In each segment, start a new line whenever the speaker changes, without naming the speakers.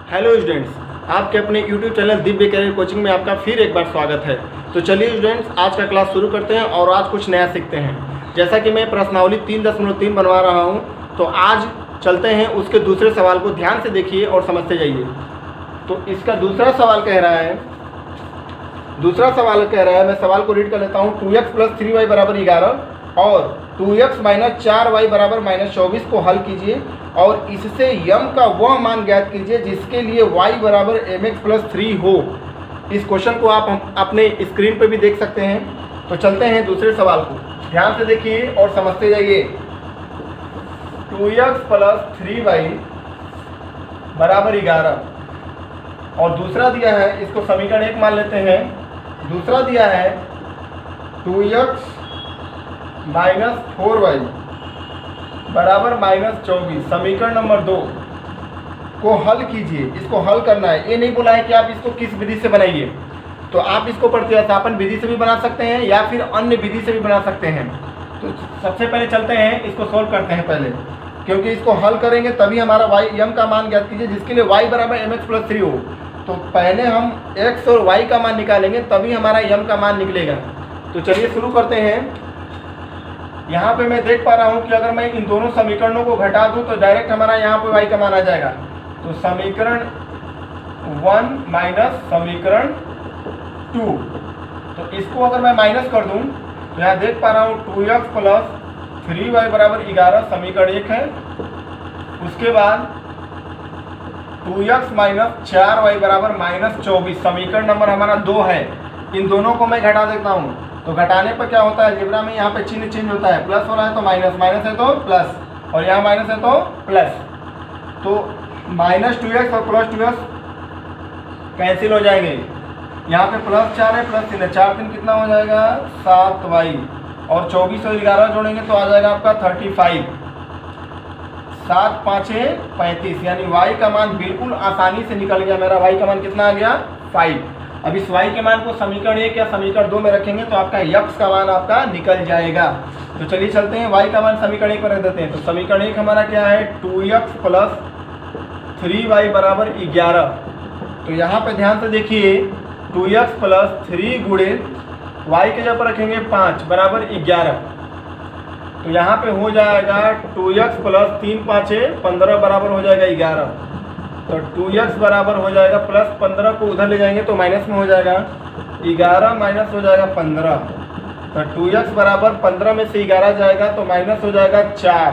Hello students, आपके अपने YouTube channel Divya career coaching में आपका फिर एक बार स्वागत है। तो चलिए स्टूडेंट्स, आज का क्लास शुरू करते हैं और आज कुछ नया सीखते हैं। जैसा कि मैं प्रश्नावली 3.3 बनवा रहा हूं, तो आज चलते हैं उसके दूसरे सवाल को ध्यान से देखिए और समझते जाइए। तो इसका दूसरा सवाल कह रहा है, मैं सवाल को रीड कर लेता हूँ। 2x + 3y = 11 और 2x - 4y = -24 को हल कीजिए और इससे m का वह मान ज्ञात कीजिए जिसके लिए y = mx + 3 हो। इस क्वेश्चन को आप अपने स्क्रीन पर भी देख सकते हैं। तो चलते हैं दूसरे सवाल को, ध्यान से देखिए और समझते जाइए। 2x + 3y = 11 और दूसरा दिया है, इसको समीकरण 1 मान लेते हैं। दूसरा दिया है 2x - 4y = -24। समीकरण नंबर 2 को हल कीजिए। इसको हल करना है, ये नहीं बोला है कि आप इसको किस विधि से बनाइए। तो आप इसको प्रतिस्थापन विधि से भी बना सकते हैं या फिर अन्य विधि से भी बना सकते हैं। तो सबसे पहले चलते हैं, इसको सोल्व करते हैं पहले, क्योंकि इसको हल करेंगे तभी हमारा m का मान ज्ञात कीजिए जिसके लिए y = mx + 3 हो। तो पहले हम x और y का मान निकालेंगे तभी हमारा m का मान निकलेगा। तो चलिए शुरू करते हैं। यहाँ पे मैं देख पा रहा हूँ कि अगर मैं इन दोनों समीकरणों को घटा दूँ तो डायरेक्ट हमारा यहाँ पे y का मान आ जाएगा। तो समीकरण 1 माइनस समीकरण 2, तो इसको अगर मैं माइनस कर दूँ तो यहाँ देख पा रहा हूँ 2x + 3y = 11 समीकरण 1 है। उसके बाद 2x - 4y = -24 समीकरण नंबर हमारा 2 है। इन दोनों को मैं घटा देता हूँ। तो घटाने पर क्या होता है, अलजेब्रा में यहाँ पे चिन्ह चेंज होता है। प्लस वाला है तो माइनस, माइनस है तो प्लस, और यहाँ माइनस है तो प्लस। तो -2x और +2x कैंसिल हो जाएंगे। यहाँ पे +4 है, +3 है, 4 3 कितना हो जाएगा 7y, और 24 और 11 जोड़ेंगे तो आ जाएगा आपका 35। 7 5 35, यानी y का मान बिल्कुल आसानी से निकल गया। मेरा y का मान कितना आ गया 5। अब इस y के मान को समीकरण 1 या समीकरण 2 में रखेंगे तो आपका x का मान आपका निकल जाएगा। तो चलिए चलते हैं, y का मान समीकरण 1 पर रख देते हैं। तो समीकरण 1 हमारा क्या है, 2x + 3y = 11। तो यहाँ पे ध्यान से देखिए, 2x + 3 गुणे y के जगह पर रखेंगे 5 = 11। तो यहाँ पे हो जाएगा 2x + 3 5 15 बराबर हो जाएगा 11। तो 2x बराबर हो जाएगा +15 को उधर ले जाएंगे तो माइनस में हो जाएगा 11 माइनस हो जाएगा 15। तो 2x बराबर 15 में से 11 जाएगा तो माइनस हो जाएगा 4,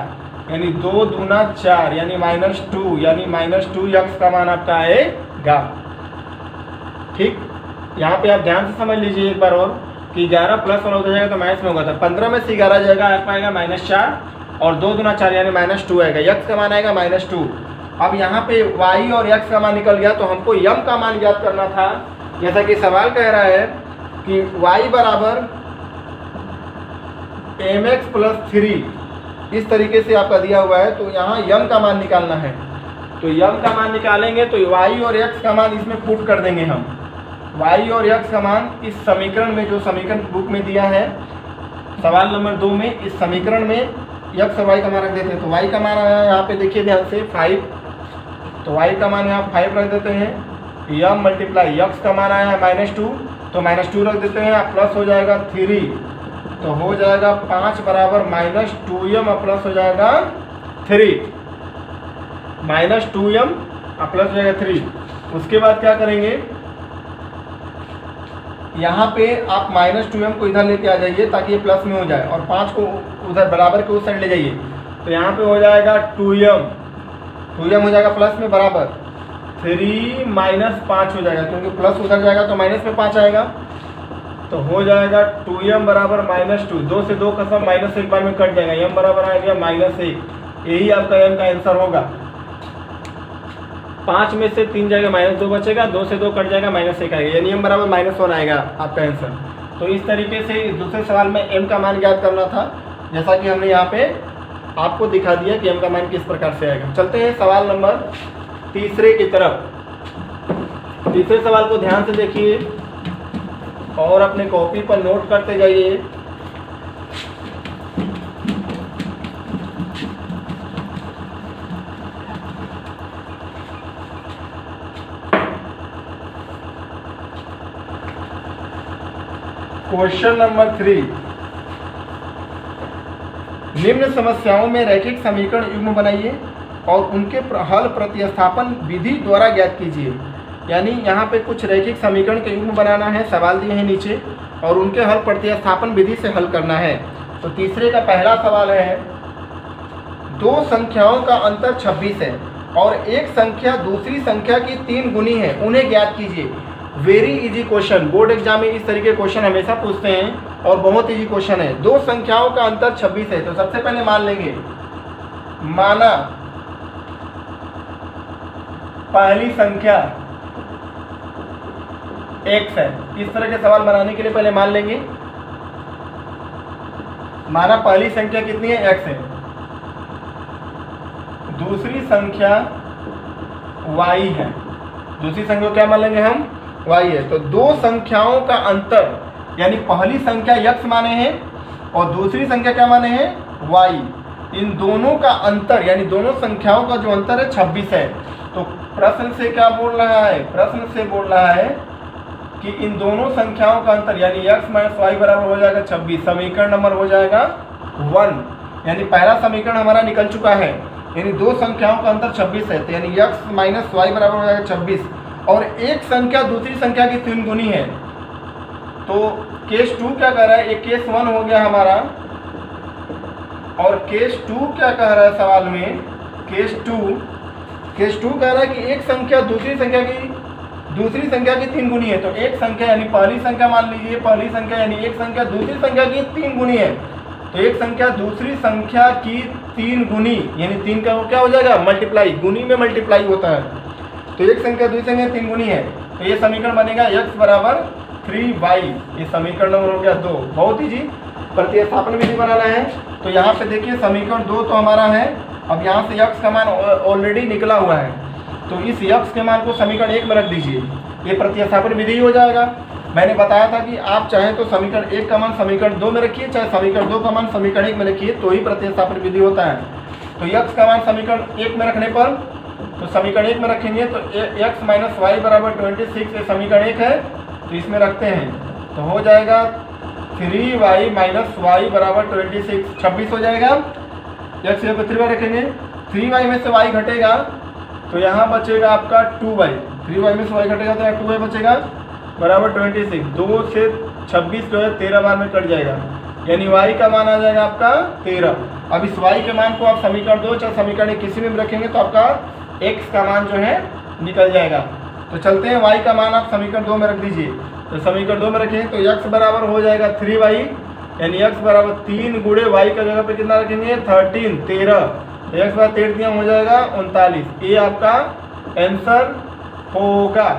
यानी 2 दूना 4, यानी -2, यानी -2x का मान आपका आएगा। ठीक, यहाँ पे आप ध्यान से समझ लीजिए एक बार और कि 11 प्लस वाला उधर जाएगा तो माइनस में होगा। तो 15 में से 11 जाएगा, आपका आएगा -4, और 2 दूना 4 यानी -2 आएगा। x का मान आएगा -2। अब यहाँ पे y और x का मान निकल गया तो हमको m का मान ज्ञात करना था। जैसा कि सवाल कह रहा है कि y = mx + 3, इस तरीके से आपका दिया हुआ है। तो यहाँ m का मान निकालना है। तो m का मान निकालेंगे तो y और x का मान इसमें पुट कर देंगे हम। y और x का मान इस समीकरण में, जो समीकरण बुक में दिया है सवाल नंबर 2 में, इस समीकरण में x और y का मान रख देते हैं। तो y का मान आया यहाँ पे देखिए ध्यान से 5, तो y का मान यहाँ 5 रख देते हैं। m × x का मान आया है -2, तो -2 रख देते हैं, प्लस हो जाएगा 3, तो हो जाएगा 5 बराबर -2m प्लस हो जाएगा 3, -2m प्लस हो जाएगा 3। उसके बाद क्या करेंगे, यहाँ पे आप -2m को इधर लेके आ जाइए ताकि ये प्लस में हो जाए, और 5 को उधर बराबर के उस साइड ले जाइए। तो यहाँ पे हो जाएगा 2m हो जाएगा प्लस में बराबर 3 - 5 हो जाएगा, क्योंकि प्लस उधर जाएगा तो माइनस में 5 आएगा। तो हो जाएगा 2m बराबर -2, 2 से 2 का सम माइनस एक बार में कट जाएगा, m बराबर आ गया -1। यही आपका m का आंसर होगा। 5 में से 3 जाएगा, -2 बचेगा, 2 से 2 कट जाएगा, -1 आएगा, यानी m बराबर -1 आएगा आपका आंसर। तो इस तरीके से इस दूसरे सवाल में m का मान ज्ञात करना था, जैसा कि हमने यहाँ पे आपको दिखा दिया कि m का मान किस प्रकार से आएगा। चलते हैं सवाल नंबर तीसरे की तरफ। तीसरे सवाल को ध्यान से देखिए और अपने कॉपी पर नोट करते जाइए। क्वेश्चन नंबर 3, निम्न समस्याओं में रैखिक समीकरण युग्म बनाइए और उनके हल प्रतिस्थापन विधि द्वारा ज्ञात कीजिए। यानी यहाँ पे कुछ रैखिक समीकरण के युग्म बनाना है, सवाल दिए हैं नीचे, और उनके हल प्रतिस्थापन विधि से हल करना है। तो तीसरे का पहला सवाल है, दो संख्याओं का अंतर 26 है और एक संख्या दूसरी संख्या की 3 गुनी है, उन्हें ज्ञात कीजिए। Very easy question, board exam में इस तरीके क्वेश्चन हमेशा पूछते हैं और बहुत इजी क्वेश्चन है। दो संख्याओं का अंतर 26 है, तो सबसे पहले मान लेंगे, माना पहली संख्या x है। इस तरह के सवाल बनाने के लिए पहले मान लेंगे, माना पहली संख्या कितनी है, x है, दूसरी संख्या y है। दूसरी संख्या क्या मान लेंगे हम, y है। तो दो संख्याओं का अंतर, यानी पहली संख्या x माने हैं और दूसरी संख्या क्या माने हैं, y, इन दोनों का अंतर यानी दोनों संख्याओं का जो अंतर है 26 है। तो प्रश्न से क्या बोल रहा है, प्रश्न से बोल रहा है कि इन दोनों संख्याओं का अंतर यानी x माइनस वाई बराबर हो जाएगा 26, समीकरण नंबर हो जाएगा 1। यानी पहला समीकरण हमारा निकल चुका है, यानी दो संख्याओं का अंतर 26 है, तो यानी x माइनस वाई बराबर हो जाएगा 26, और एक संख्या दूसरी संख्या की 3 गुनी है। तो केस 2 क्या कह रहा है, एक केस 1 हो गया हमारा, और केस 2 क्या कह रहा है सवाल में, केस 2 कह रहा है कि एक संख्या दूसरी संख्या की 3 गुनी है। तो एक संख्या यानी पहली संख्या मान लीजिए, पहली संख्या यानी एक संख्या दूसरी संख्या की 3 गुनी है, तो एक संख्या दूसरी संख्या की 3 गुनी, यानी 3 का क्या हो जाएगा, मल्टीप्लाई, गुनी में मल्टीप्लाई होता है। तो एक संख्या दूसरी संख्या 3 गुनी है, तो ये समीकरण बनेगा x बराबर 3y। ये समीकरण नंबर हो गया 2। बहुत ही जी, प्रतिस्थापन विधि बनाना है। तो यहाँ पे देखिए समीकरण 2 तो हमारा है, अब यहाँ से x का मान ऑलरेडी निकला हुआ है, तो इस x के मान को समीकरण 1 में रख दीजिए, ये प्रतिस्थापन विधि हो जाएगा। मैंने बताया था कि आप चाहे तो समीकरण 1 का मान समीकरण 2 में रखिए, चाहे समीकरण 2 का मान समीकरण 1 में रखिए, तो ही प्रतिस्थापन विधि होता है। तो x का मान समीकरण 1 में रखने पर, तो समीकरण 1 में रखेंगे तो x माइनस वाई बराबर 26, ये समीकरण 1 है, तो इसमें रखते हैं, तो हो जाएगा 3y माइनस वाई बराबर 26 हो जाएगा। x यहाँ पर 3y रखेंगे, 3y में से y घटेगा तो यहाँ बचेगा आपका 2y, 3y में से y घटेगा तो यहाँ 2y बचेगा बराबर 26। 2 से 26 जो है 13 बार में कट जाएगा, यानी y का मान आ जाएगा आपका 13। अब इस y के मान को आप समीकरण 2 चाहे समीकरण 1 किसी में रखेंगे तो आपका x का मान जो है निकल जाएगा। तो चलते हैं, y का मान आप समीकरण 2 में रख दीजिए, तो समीकरण 2 में रखेंगे तो x बराबर हो जाएगा 3y, यानी x बराबर 3 गुणे y का जगह पे कितना रखेंगे 13, तो x बराबर 13 हो जाएगा 39। ये आपका आंसर होगा,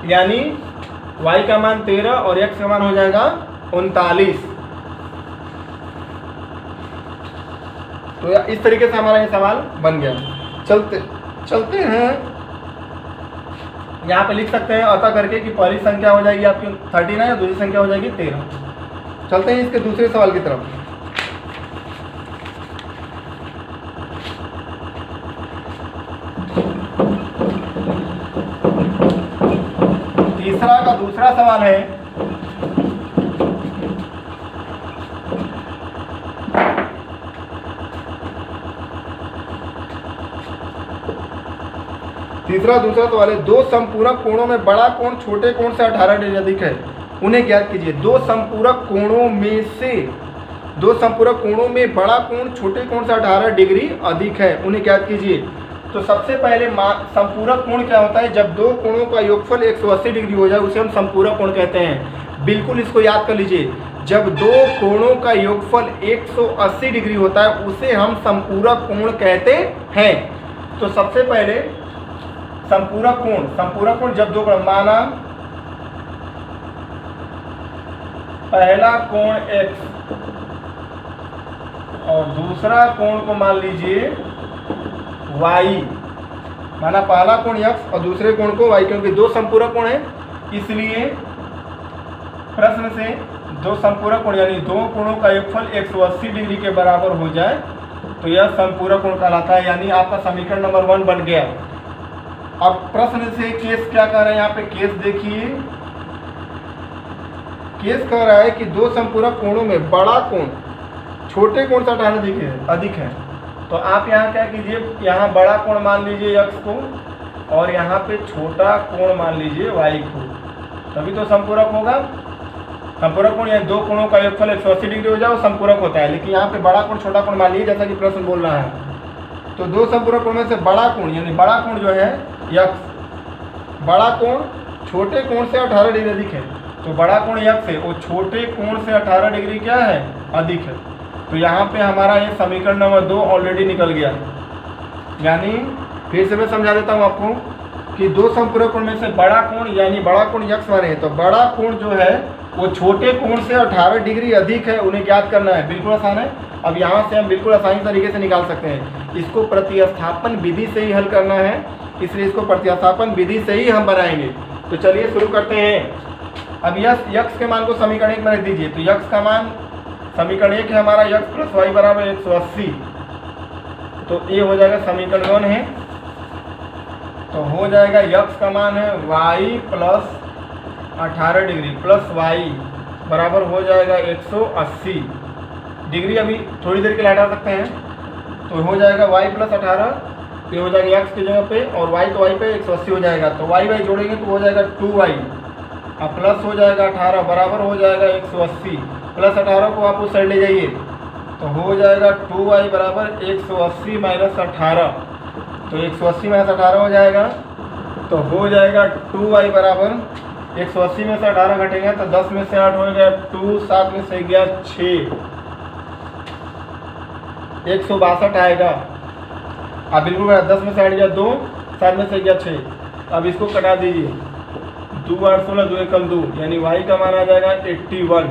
यानी y का मान 13 और x का मान हो जाएगा 39। तो इस तरीके से हमारा ये सवाल बन गया। चलते हैं, यहाँ पे लिख सकते हैं अतः करके कि पहली संख्या हो जाएगी आपकी 39 और दूसरी संख्या हो जाएगी 13। चलते हैं इसके दूसरे सवाल की तरफ। तीसरा का दूसरा सवाल है, दूसरा सवाल है, दो समपूरक कोणों में बड़ा कोण छोटे कोण से 18 डिग्री अधिक है, उन्हें ज्ञात कीजिए। दो संपूरक कोणों में बड़ा कोण छोटे कोण से 18 डिग्री अधिक है, उन्हें ज्ञात कीजिए। तो सबसे पहले संपूरक कोण क्या होता है, जब दो कोणों का योगफल 180 डिग्री हो जाए उसे हम संपूरक कोण कहते हैं। बिल्कुल इसको याद कर लीजिए, जब दो कोणों का योगफल 180 डिग्री होता है उसे हम संपूरक कोण कहते हैं। तो सबसे पहले संपूरक कोण जब दो कोण, माना पहला कोण x और दूसरा कोण को मान लीजिए y, माना पहला कोण x और दूसरे कोण को y, क्योंकि दो संपूरक कोण है इसलिए प्रश्न से दो संपूरक कोण यानी दो कोणों का योगफल 180 डिग्री के बराबर हो जाए तो यह संपूरक कोण कहलाता है, यानी आपका समीकरण नंबर 1 बन गया। अब प्रश्न से केस क्या कर रहे हैं, यहाँ पे केस देखिए, केस कह रहा है कि दो संपूरक कोणों में बड़ा कोण छोटे कोण से 18 अधिक है। तो आप यहाँ क्या कीजिए, यहाँ बड़ा कोण मान लीजिए x को और यहाँ पे छोटा कोण मान लीजिए y को, तभी तो संपूरक होगा। संपूरक कोण या दो कोणों का योगफल 180 डिग्री हो जाए वो संपूरक होता है। लेकिन यहाँ पे बड़ा कोण छोटा कोण मान लीजिए, जैसा कि प्रश्न बोल रहा है। तो दो संपूरक कोण में से बड़ा कोण यानी बड़ा कोण जो है x, बड़ा कोण छोटे कोण से 18 डिग्री अधिक है। तो बड़ा कोण x है, वो छोटे कोण से 18 डिग्री क्या है, अधिक है। तो यहाँ पे हमारा ये समीकरण नंबर 2 ऑलरेडी निकल गया। यानी फिर से मैं समझा देता हूँ आपको कि दो संपूरक कोण में से बड़ा कोण यानी बड़ा कोण x वाले हैं। तो बड़ा कोण जो है वो छोटे कोण से 18 डिग्री अधिक है, उन्हें ज्ञात करना है। बिल्कुल आसान है। अब यहाँ से हम बिल्कुल आसानी तरीके से निकाल सकते हैं। इसको प्रतिस्थापन विधि से ही हल करना है, इसलिए इसको प्रतिस्थापन विधि से ही हम बनाएंगे। तो चलिए शुरू करते हैं। अब यक्स के मान को समीकरण 1 में रख दीजिए। तो यक्स का मान समीकरण 1 है हमारा यक्स प्लस वाई बराबर 180। तो ये हो जाएगा समीकरण 1 है। तो हो जाएगा यक्स का मान है y plus 18 degree plus y बराबर हो जाएगा 180 डिग्री। अभी थोड़ी देर के लिए हटा सकते हैं। तो हो जाएगा वाई प्लस 18, ये हो जाएगा एक्स की जगह पे, और वाई तो वाई पे 180 हो जाएगा। तो वाई वाई जोड़ेंगे तो हो जाएगा 2y, अब प्लस हो जाएगा 18 बराबर हो जाएगा 180। प्लस 18 को आप उस साइड ले जाइए तो हो जाएगा 2y बराबर 180 माइनस 18। तो 180 माइनस 18 हो जाएगा। तो हो जाएगा 2y बराबर 180 में से 18 घटेगा तो 10 में से 8 हो गया 2, 7 में से गया 6, 162 आएगा। अब बिल्कुल 10 में से हट गया 2, 7 में से गया 6। अब इसको कटा दीजिए, 2 8 16, 2 एकम 2, यानी y का मान आ जाएगा 81।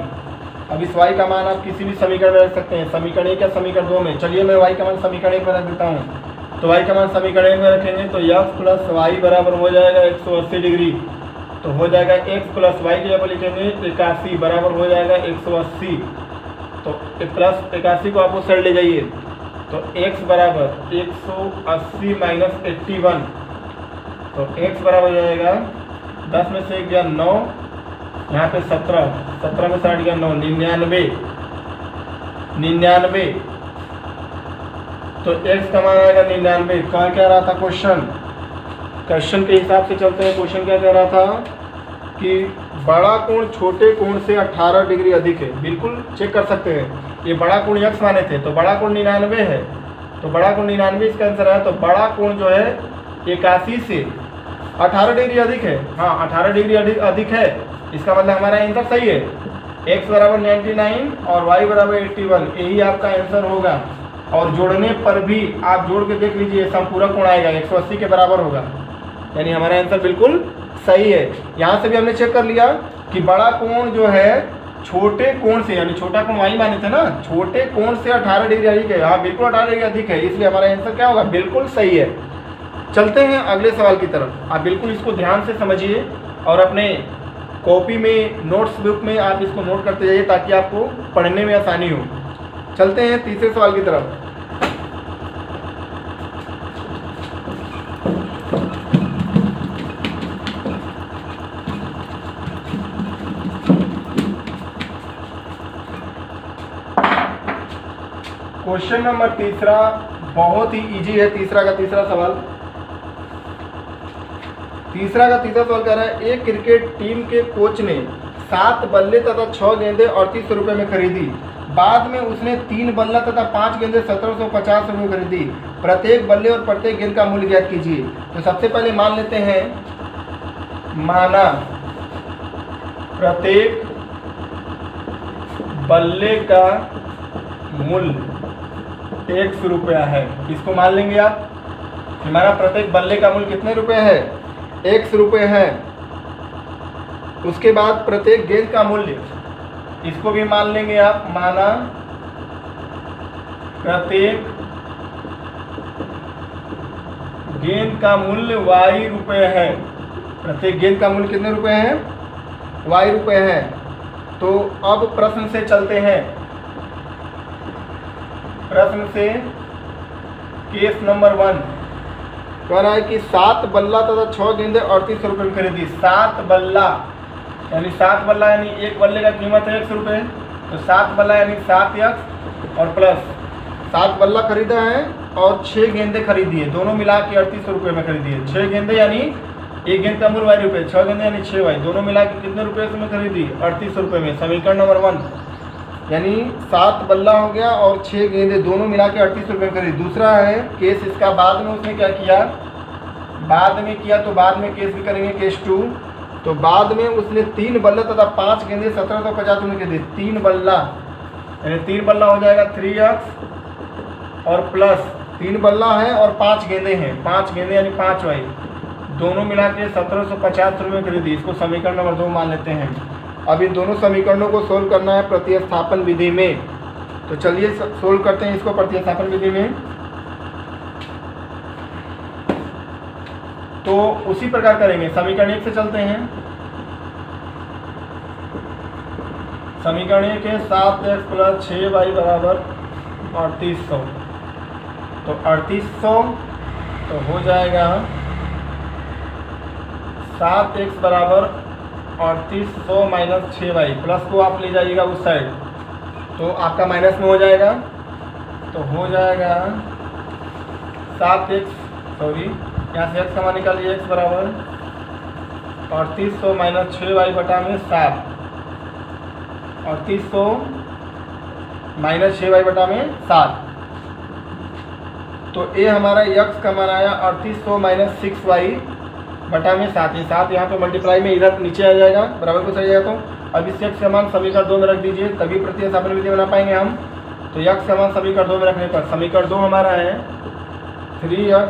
अब इस y का मान आप किसी भी समीकरण में रख सकते हैं, समीकरण 1 या समीकरण 2 में। चलिए मैं y का मान समीकरण 1 में रख देता हूँ। तो y का मान समीकरण 1 में रखेंगे तो x प्लस वाई बराबर हो जाएगा 180 डिग्री। तो हो जाएगा x प्लस वाई की जगह लिखेंगे 81 बराबर हो जाएगा 180। तो प्लस 81 को आप उस साइड ले जाइए तो x बराबर 180 माइनस 81। तो x बराबर हो जाएगा 10 में से गया 9, यहाँ पे 17, 17 में से हट गया 9, 99। तो x का मान आएगा 99। कहाँ क्या रहा था क्वेश्चन के हिसाब से चलते हैं। क्वेश्चन क्या कह रहा था कि बड़ा कोण छोटे कोण से 18 डिग्री अधिक है। बिल्कुल चेक कर सकते हैं। ये बड़ा कोण x माने थे तो बड़ा कोण 99 है। तो बड़ा कोण 99 इसका आंसर है। तो बड़ा कोण जो है 81 से 18 डिग्री अधिक है। हाँ 18 डिग्री अधिक है, इसका मतलब हमारा आंसर सही है। x बराबर 99 और y बराबर 81, यही आपका आंसर होगा। और जोड़ने पर भी आप जोड़ के देख लीजिए संपूरक कोण आएगा 180 के बराबर होगा, यानी हमारा आंसर बिल्कुल सही है। यहाँ से भी हमने चेक कर लिया कि बड़ा कोण जो है छोटे कोण से, यानी छोटा कोण y माने थे ना, छोटे कोण से 18 डिग्री अधिक है। हाँ बिल्कुल 18 डिग्री अधिक है, इसलिए हमारा आंसर क्या होगा, बिल्कुल सही है। चलते हैं अगले सवाल की तरफ। आप बिल्कुल इसको ध्यान से समझिए और अपने कॉपी में नोट्स बुक में आप इसको नोट करते जाइए ताकि आपको पढ़ने में आसानी हो। चलते हैं तीसरे सवाल की तरफ। क्वेश्चन नंबर तीसरा बहुत ही इजी है। तीसरा का तीसरा सवाल कह रहा है एक क्रिकेट टीम के कोच ने 7 बल्ले तथा 6 गेंदें 3800 रुपये में खरीदी। बाद में उसने 3 बल्ला तथा 5 गेंदें 1750 रुपये में खरीदी। प्रत्येक बल्ले और प्रत्येक गेंद का मूल्य ज्ञात कीजिए। तो सबसे पहले मान लेते हैं, माना प्रत्येक बल्ले का मूल्य 100 रुपया है। इसको मान लेंगे आप। हमारा प्रत्येक बल्ले का मूल्य कितने रुपए है, 100 रुपये है। उसके बाद प्रत्येक गेंद का मूल्य, इसको भी मान लेंगे आप। माना प्रत्येक गेंद का मूल्य y रुपये है। प्रत्येक गेंद का मूल्य कितने रुपए हैं, y रुपये है। तो अब प्रश्न से चलते हैं। प्रश्न से केस नंबर 1 कह रहा है कि 7 बल्ला तथा 6 गेंदें 3800 रुपये में खरीदी। 7 बल्ला यानी 7 बल्ला यानी एक बल्ले का कीमत है 100 रुपये, तो 7 बल्ला यानी 7x और प्लस 7 बल्ला खरीदा है और 6 गेंदे खरीदी है, दोनों मिला के 3800 रुपये में खरीदी है। 6 गेंदे यानी एक गेंद का मूल्य y रुपये, 6 गेंदे यानी 6y, दोनों मिला के कितने रुपये से में खरीदी 3800 रुपये में। समीकरण नंबर 1 यानी 7 बल्ला हो गया और 6 गेंदे दोनों मिला के 3800 रुपये में खरीदी। दूसरा है केस इसका, बाद में उसने क्या किया, बाद में किया तो बाद में केस भी करेंगे केस 2। तो बाद में उसने 3 बल्ला तथा 5 गेंदे 1750 रुपये के दिए। 3 बल्ला यानी 3 बल्ला हो जाएगा 3x और प्लस 3 बल्ला है और 5 गेंदे हैं, 5 गेंदे यानी 5y, दोनों मिला के 1750 रुपये खरीदी। इसको समीकरण नंबर 2 मान लेते हैं। अब इन दोनों समीकरणों को सोल्व करना है प्रतिस्थापन विधि में, तो चलिए सोल्व करते हैं इसको प्रतिस्थापन विधि में। तो उसी प्रकार करेंगे, समीकरण 1 से चलते हैं। समीकरण 1 है 7x प्लस 6y बराबर 3800, तो 3800 तो हो जाएगा 7x बराबर 3800 माइनस 6y, प्लस को आप ले जाइएगा उस साइड तो आपका माइनस में हो जाएगा, तो हो जाएगा 7x, सॉरी यहाँ से x कमा निकालिए, x बराबर 3800 माइनस 6y बटा में 7, 3800 माइनस 6y बटा में 7। तो ये हमारा x का मान आया 3800 माइनस 6y बटा में 7, ये 7 यहाँ पे मल्टीप्लाई में इधर नीचे आ जाएगा, बराबर को सही जाएगा। तो अब इस x का मान समीकरण 2 में रख दीजिए, तभी प्रतिस्थापन विधि बना पाएंगे हम। तो x का मान समीकरण 2 में रखने पर समीकरण 2 हमारा है 3x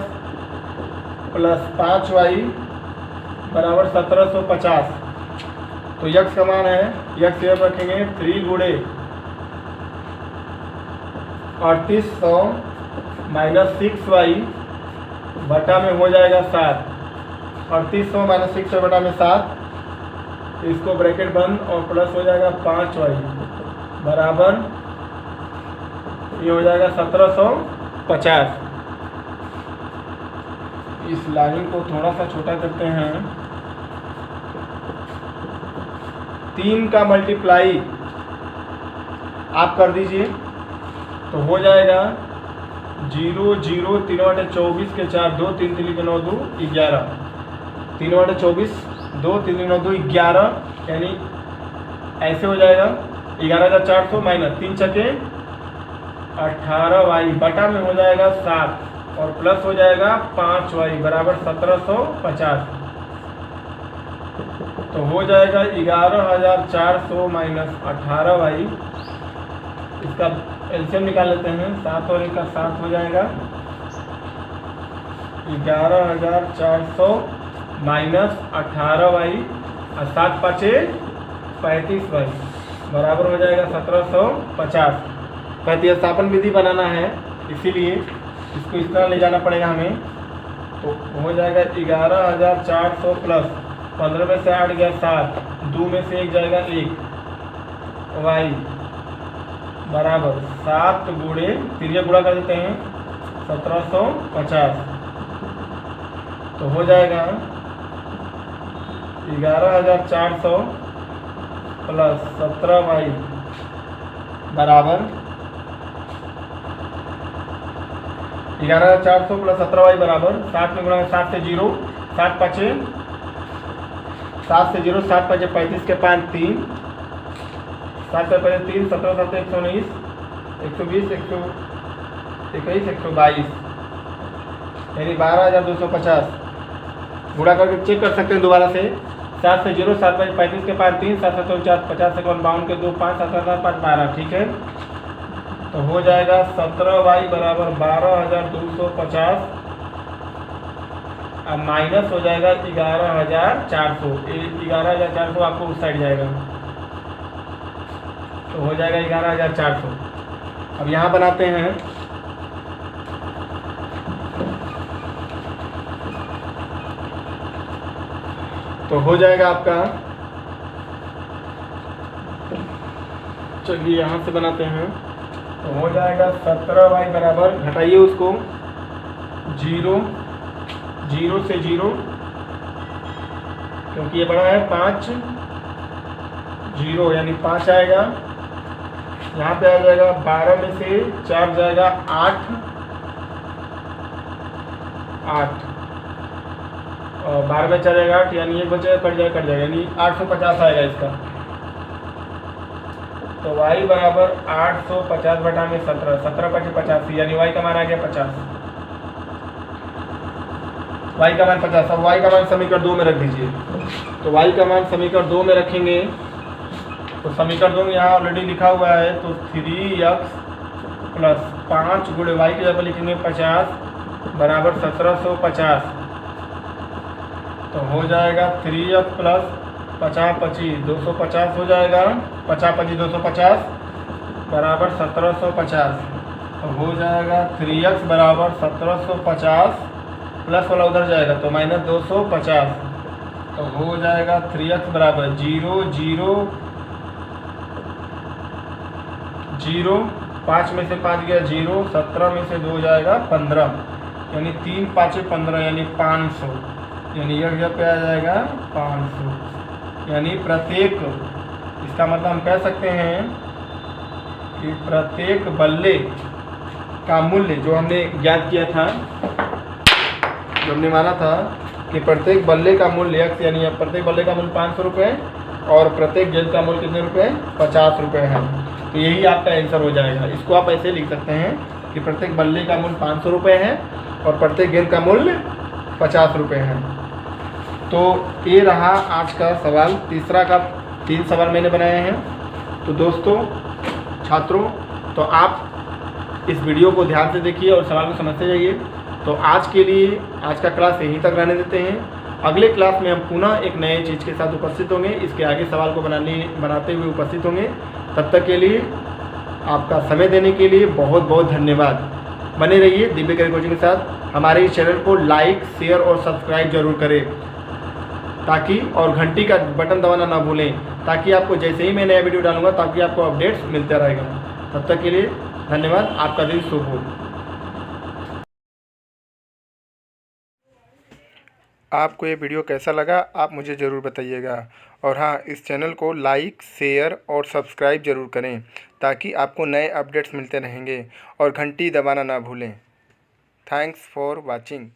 प्लस 5y बराबर 1750। तो x का मान है, x यहाँ रखेंगे 3 गुणे 3800 माइनस 6y बटा में हो जाएगा 7, 3800 माइनस 6y बटा में 7, इसको ब्रैकेट बंद और प्लस हो जाएगा 5y बराबर ये हो जाएगा 1750। इस लाइन को थोड़ा सा छोटा करते हैं, 3 का मल्टीप्लाई आप कर दीजिए तो हो जाएगा 0 0 3 बटे 24 के 4 2 3 3 के 9 2 11, 3 बटे 24 2 3 9 2 11, यानी ऐसे हो जाएगा 11400 माइनस 3 छके 18y बटा में हो जाएगा 7 और प्लस हो जाएगा 5y बराबर 1750। तो हो जाएगा 11400 माइनस 18y, इसका एलसीएम निकाल लेते हैं, 7 और 1 का 7 हो जाएगा 11400 माइनस 18y और 7 5 35y बराबर हो जाएगा 1750। प्रतिस्थापन विधि बनाना है, इसीलिए इसको इस तरह ले जाना पड़ेगा हमें। तो हो जाएगा 11400 प्लस 15 में से 8 गया 7, 2 में से 1 जाएगा 1 y बराबर 7 गुणे 3 गुणा कर देते हैं 1750। तो हो जाएगा 11400 प्लस 17y बराबर 11400 प्लस 17y बराबर 7 में गुणा 7 से 0, 7 5 7 से 0, 7 5 35 के 5 3, 7 5 3, 17 7 119, 120 121 122, यानी 12250। गुणा करके चेक कर सकते हैं दोबारा से, 7 से 0, 7 5 35 के 5 3, 7 7 4 50 से 52 के 2 5, 7 7 5 12, ठीक है। तो हो जाएगा 17y बराबर 12250 अब माइनस हो जाएगा 11400, 11400 आपको उस साइड जाएगा तो हो जाएगा 11400। अब यहाँ बनाते हैं, तो हो जाएगा आपका, चलिए यहाँ से बनाते हैं, तो हो जाएगा 17y बराबर, घटाइए उसको 0 0 से 0 क्योंकि ये बड़ा है 5 0 यानी 5 आएगा। यहाँ पे आ जाएगा 12 में से 4 जाएगा 8 और 12 में चलेगा 8 यानी ये बचेगा, कट जाएगा यानी 850 आएगा इसका। तो y बराबर 850 बटा में 17, 17 पचे 85 यानी y का मान आ गया 50। y का मान 50। अब y का मान समीकरण 2 में रख दीजिए। तो y का मान समीकरण 2 में रखेंगे तो समीकरण 2 में यहाँ ऑलरेडी लिखा हुआ है, तो 3x प्लस 5 गुणे y की जगह लिखेंगे 50 बराबर 1750। तो हो जाएगा 3x प्लस 50 25 250 हो जाएगा, 50 25 250 बराबर 1750। तो हो जाएगा 3x बराबर 1750 प्लस वाला उधर जाएगा तो माइनस 250। तो हो जाएगा 3x बराबर 0 0 0, 5 में से 5 गया 0, 17 में से 2 जाएगा 15 यानी 3 5 15 यानी 500 यानी यह जगह पे आ जाएगा 500। यानी प्रत्येक, इसका मतलब हम कह सकते हैं कि प्रत्येक बल्ले का मूल्य जो हमने ज्ञात किया था, जो हमने माना था कि प्रत्येक बल्ले का मूल्य x यानी प्रत्येक बल्ले का मूल्य 500 रुपये और प्रत्येक गेंद का मूल्य कितने रुपये 50 रुपये है। तो यही आपका आंसर हो जाएगा। इसको आप ऐसे लिख सकते हैं कि प्रत्येक बल्ले का मूल्य 500 रुपये है और प्रत्येक गेंद का मूल्य 50 रुपये है। तो ये रहा आज का सवाल। तीसरा का 3 सवाल मैंने बनाए हैं। तो दोस्तों छात्रों, तो आप इस वीडियो को ध्यान से देखिए और सवाल को समझते जाइए। तो आज के लिए आज का क्लास यहीं तक रहने देते हैं। अगले क्लास में हम पुनः एक नए चीज़ के साथ उपस्थित होंगे, इसके आगे सवाल को बनाते हुए उपस्थित होंगे। तब तक के लिए आपका समय देने के लिए बहुत बहुत धन्यवाद। बने रहिए दिव्य करियर कोचिंग के साथ। हमारे इस चैनल को लाइक शेयर और सब्सक्राइब जरूर करें ताकि, और घंटी का बटन दबाना ना भूलें ताकि आपको जैसे ही मैं नया वीडियो डालूंगा ताकि आपको अपडेट्स मिलता रहेगा। तब तक के लिए धन्यवाद। आपका दिन शुभ हो। आपको ये वीडियो कैसा लगा आप मुझे ज़रूर बताइएगा। और हाँ, इस चैनल को लाइक शेयर और सब्सक्राइब ज़रूर करें ताकि आपको नए अपडेट्स मिलते रहेंगे और घंटी दबाना ना भूलें। Thanks for watching.